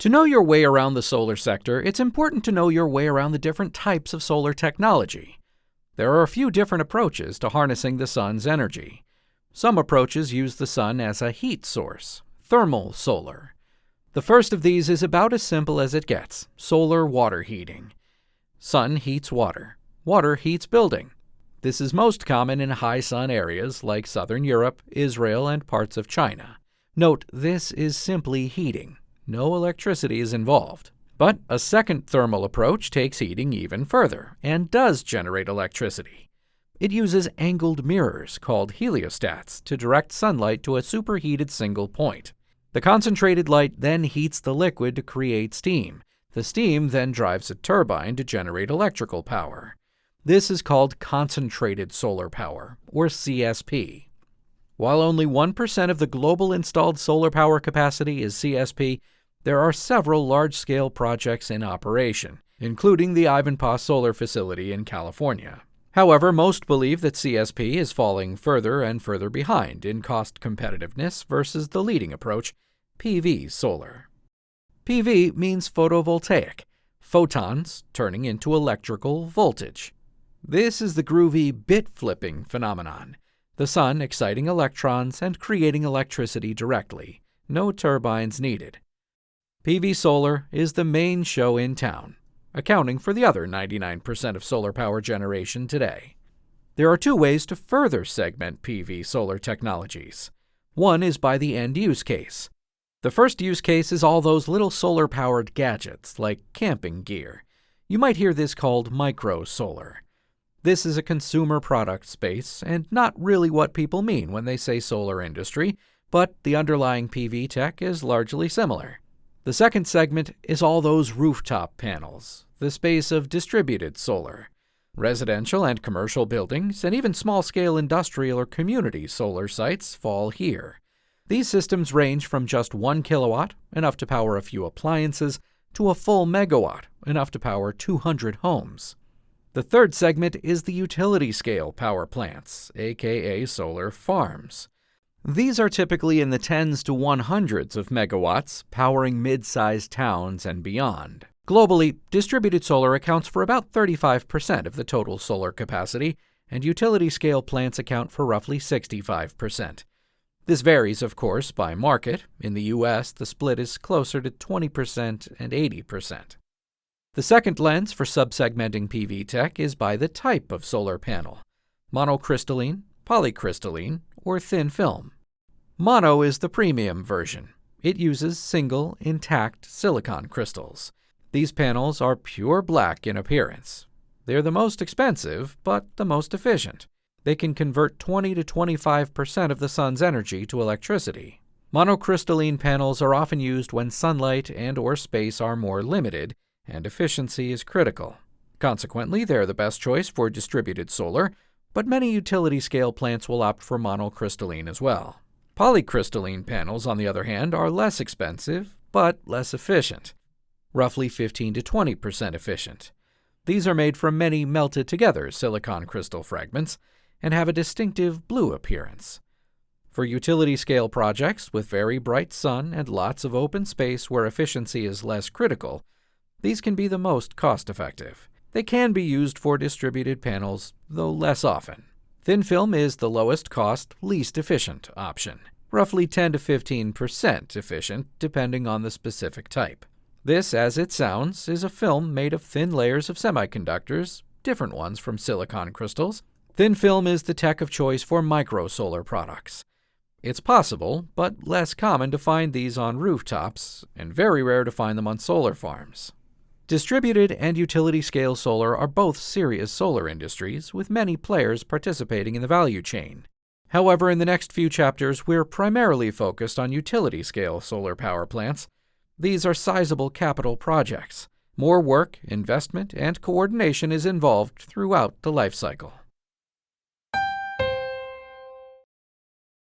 To know your way around the solar sector, it's important to know your way around the different types of solar technology. There are a few different approaches to harnessing the sun's energy. Some approaches use the sun as a heat source, thermal solar. The first of these is about as simple as it gets, solar water heating. Sun heats water. Water heats building. This is most common in high sun areas like southern Europe, Israel, and parts of China. Note, this is simply heating. No electricity is involved. But a second thermal approach takes heating even further and does generate electricity. It uses angled mirrors called heliostats to direct sunlight to a superheated single point. The concentrated light then heats the liquid to create steam. The steam then drives a turbine to generate electrical power. This is called concentrated solar power, or CSP. While only 1% of the global installed solar power capacity is CSP, there are several large-scale projects in operation, including the Ivanpah Solar Facility in California. However, most believe that CSP is falling further and further behind in cost competitiveness versus the leading approach, PV solar. PV means photovoltaic, photons turning into electrical voltage. This is the groovy bit-flipping phenomenon, the sun exciting electrons and creating electricity directly, no turbines needed. PV solar is the main show in town, accounting for the other 99% of solar power generation today. There are two ways to further segment PV solar technologies. One is by the end use case. The first use case is all those little solar-powered gadgets like camping gear. You might hear this called micro solar. This is a consumer product space and not really what people mean when they say solar industry, but the underlying PV tech is largely similar. The second segment is all those rooftop panels, the space of distributed solar. Residential and commercial buildings, and even small-scale industrial or community solar sites fall here. These systems range from just 1 kilowatt, enough to power a few appliances, to a full megawatt, enough to power 200 homes. The third segment is the utility-scale power plants, aka solar farms. These are typically in the tens to 100s of megawatts, powering mid-sized towns and beyond. Globally, distributed solar accounts for about 35% of the total solar capacity, and utility-scale plants account for roughly 65%. This varies, of course, by market. In the U.S., the split is closer to 20% and 80%. The second lens for subsegmenting PV tech is by the type of solar panel: monocrystalline, polycrystalline, or thin film. Mono is the premium version. It uses single, intact silicon crystals. These panels are pure black in appearance. They're the most expensive, but the most efficient. They can convert 20 to 25% of the sun's energy to electricity. Monocrystalline panels are often used when sunlight and/or space are more limited, and efficiency is critical. Consequently, they're the best choice for distributed solar, but many utility-scale plants will opt for monocrystalline as well. Polycrystalline panels, on the other hand, are less expensive, but less efficient, roughly 15 to 20% efficient. These are made from many melted-together silicon crystal fragments and have a distinctive blue appearance. For utility-scale projects with very bright sun and lots of open space where efficiency is less critical, these can be the most cost-effective. They can be used for distributed panels, though less often. Thin film is the lowest cost, least efficient option, roughly 10 to 15% efficient depending on the specific type. This, as it sounds, is a film made of thin layers of semiconductors, different ones from silicon crystals. Thin film is the tech of choice for microsolar products. It's possible, but less common to find these on rooftops, and very rare to find them on solar farms. Distributed and utility-scale solar are both serious solar industries, with many players participating in the value chain. However, in the next few chapters, we're primarily focused on utility-scale solar power plants. These are sizable capital projects. More work, investment, and coordination is involved throughout the life cycle.